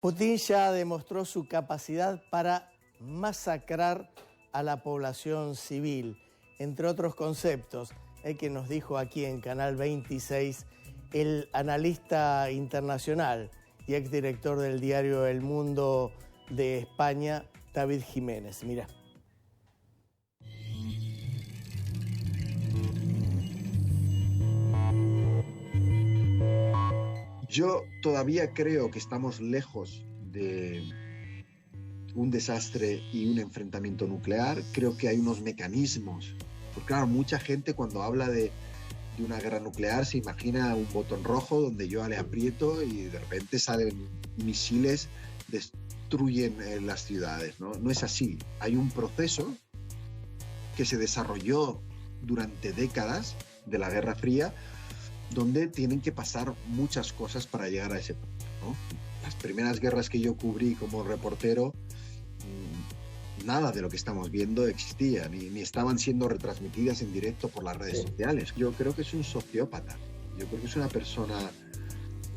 Putin ya demostró su capacidad para masacrar a la población civil, entre otros conceptos, que nos dijo aquí en Canal 26 el analista internacional y exdirector del diario El Mundo de España, David Jiménez. Mira. Yo todavía creo que estamos lejos de un desastre y un enfrentamiento nuclear. Creo que hay unos mecanismos. Porque claro, mucha gente cuando habla de una guerra nuclear se imagina un botón rojo donde yo le aprieto y de repente salen misiles, destruyen las ciudades, ¿no? No es así. Hay un proceso que se desarrolló durante décadas de la Guerra Fría, donde tienen que pasar muchas cosas para llegar a ese punto, ¿no? Las primeras guerras que yo cubrí como reportero, nada de lo que estamos viendo existía, ni estaban siendo retransmitidas en directo por las redes sociales. Yo creo que es un sociópata, yo creo que es una persona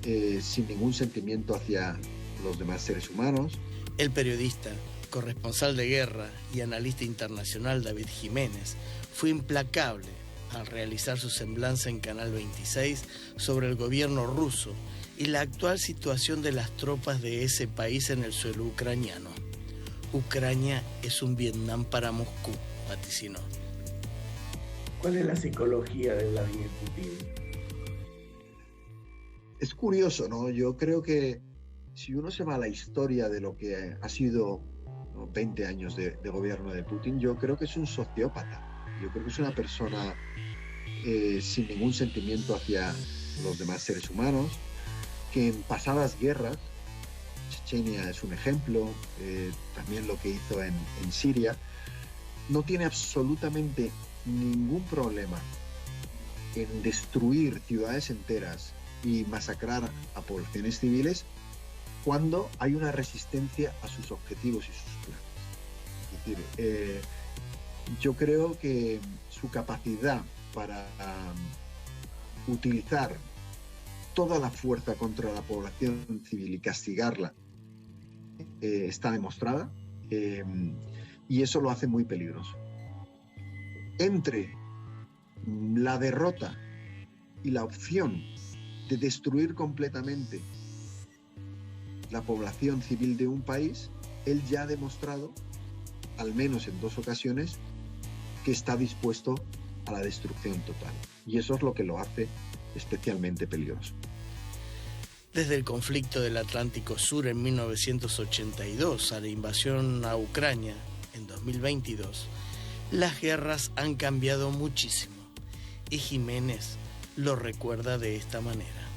sin ningún sentimiento hacia los demás seres humanos. El periodista, corresponsal de guerra y analista internacional David Jiménez fue implacable al realizar su semblanza en Canal 26 sobre el gobierno ruso y la actual situación de las tropas de ese país en el suelo ucraniano. Ucrania es un Vietnam para Moscú, vaticinó. ¿Cuál es la psicología de Vladimir Putin? Es curioso, ¿no? Yo creo que si uno se va a la historia de lo que ha sido 20 años de gobierno de Putin, yo creo que es un sociópata. Yo creo que es una persona sin ningún sentimiento hacia los demás seres humanos, que en pasadas guerras, Chechenia es un ejemplo, también lo que hizo en Siria, no tiene absolutamente ningún problema en destruir ciudades enteras y masacrar a poblaciones civiles cuando hay una resistencia a sus objetivos y sus planes. Es decir, yo creo que su capacidad para utilizar toda la fuerza contra la población civil y castigarla está demostrada, y eso lo hace muy peligroso. Entre la derrota y la opción de destruir completamente la población civil de un país, él ya ha demostrado, al menos en 2 ocasiones, que está dispuesto a la destrucción total. Y eso es lo que lo hace especialmente peligroso. Desde el conflicto del Atlántico Sur en 1982 a la invasión a Ucrania en 2022, las guerras han cambiado muchísimo. Y Jiménez lo recuerda de esta manera.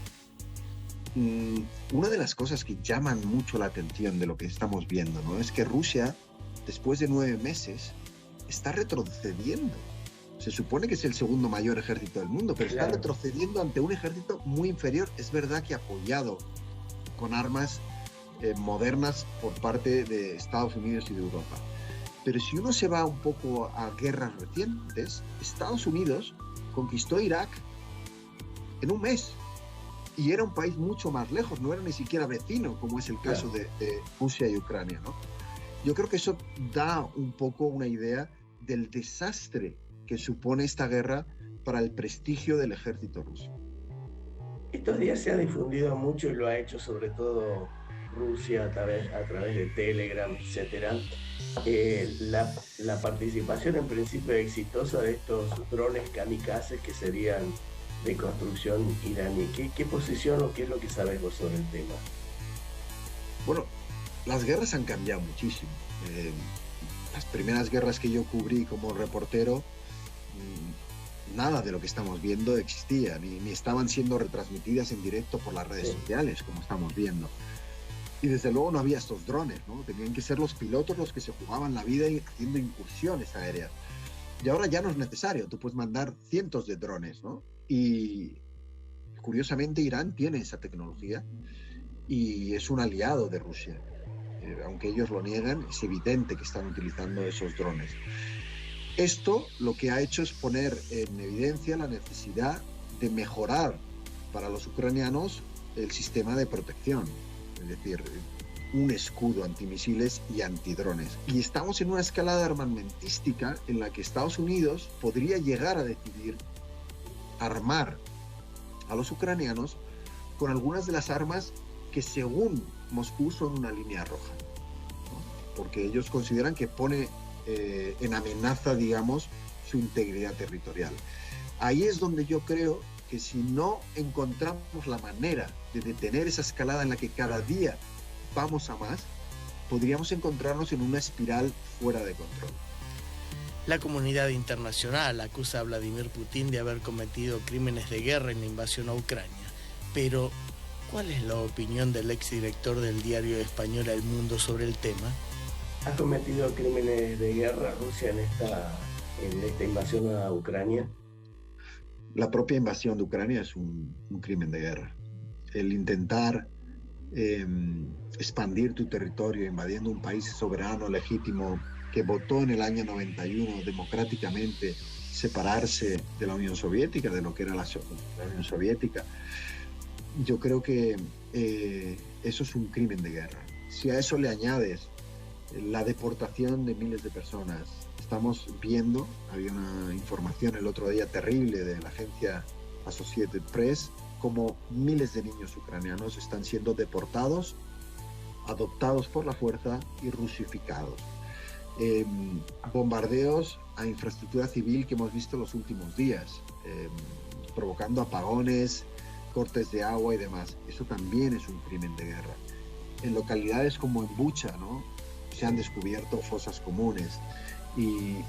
Una de las cosas que llaman mucho la atención de lo que estamos viendo, ¿no?, es que Rusia, después de 9 meses, está retrocediendo. Se supone que es el segundo mayor ejército del mundo, pero está retrocediendo ante un ejército muy inferior. Es verdad que apoyado con armas modernas por parte de Estados Unidos y de Europa. Pero si uno se va un poco a guerras recientes, Estados Unidos conquistó Irak en 1 mes. Y era un país mucho más lejos, no era ni siquiera vecino, como es el caso de Rusia y Ucrania, ¿no? Yo creo que eso da un poco una idea del desastre que supone esta guerra para el prestigio del ejército ruso. Estos días se ha difundido mucho, y lo ha hecho sobre todo Rusia a través de Telegram, etc., la participación en principio exitosa de estos drones kamikazes que serían de construcción iraní. ¿Qué posición o qué es lo que sabes vos sobre el tema? Bueno, las guerras han cambiado muchísimo. Las primeras guerras que yo cubrí como reportero, nada de lo que estamos viendo existía, ni estaban siendo retransmitidas en directo por las redes sociales, como estamos viendo. Y desde luego no había estos drones, ¿no? Tenían que ser los pilotos los que se jugaban la vida haciendo incursiones aéreas. Y ahora ya no es necesario, tú puedes mandar cientos de drones, ¿no? Y curiosamente Irán tiene esa tecnología y es un aliado de Rusia. Aunque ellos lo niegan, es evidente que están utilizando esos drones. Esto lo que ha hecho es poner en evidencia la necesidad de mejorar para los ucranianos el sistema de protección. Es decir, un escudo antimisiles y antidrones. Y estamos en una escalada armamentística en la que Estados Unidos podría llegar a decidir armar a los ucranianos con algunas de las armas que según Moscú son una línea roja, ¿no? Porque ellos consideran que pone en amenaza, digamos, su integridad territorial. Ahí es donde yo creo que si no encontramos la manera de detener esa escalada en la que cada día vamos a más, podríamos encontrarnos en una espiral fuera de control. La comunidad internacional acusa a Vladimir Putin de haber cometido crímenes de guerra en la invasión a Ucrania. Pero, ¿cuál es la opinión del exdirector del diario español El Mundo sobre el tema? ¿Ha cometido crímenes de guerra Rusia en esta invasión a Ucrania? La propia invasión de Ucrania es un crimen de guerra. El intentar expandir tu territorio invadiendo un país soberano, legítimo, que votó en el año 91 democráticamente separarse de la Unión Soviética, de lo que era la Unión Soviética, yo creo que eso es un crimen de guerra. Si a eso le añades la deportación de miles de personas, estamos viendo, había una información el otro día terrible de la agencia Associated Press, como miles de niños ucranianos están siendo deportados, adoptados por la fuerza y rusificados. Bombardeos a infraestructura civil que hemos visto los últimos días, provocando apagones, cortes de agua y demás. Eso también es un crimen de guerra. En localidades como en Bucha, ¿no?, se han descubierto fosas comunes. Y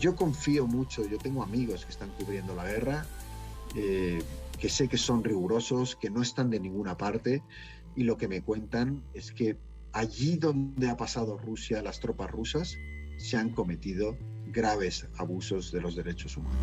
yo confío mucho, yo tengo amigos que están cubriendo la guerra, que sé que son rigurosos, que no están de ninguna parte, y lo que me cuentan es que allí donde ha pasado Rusia, las tropas rusas, se han cometido graves abusos de los derechos humanos.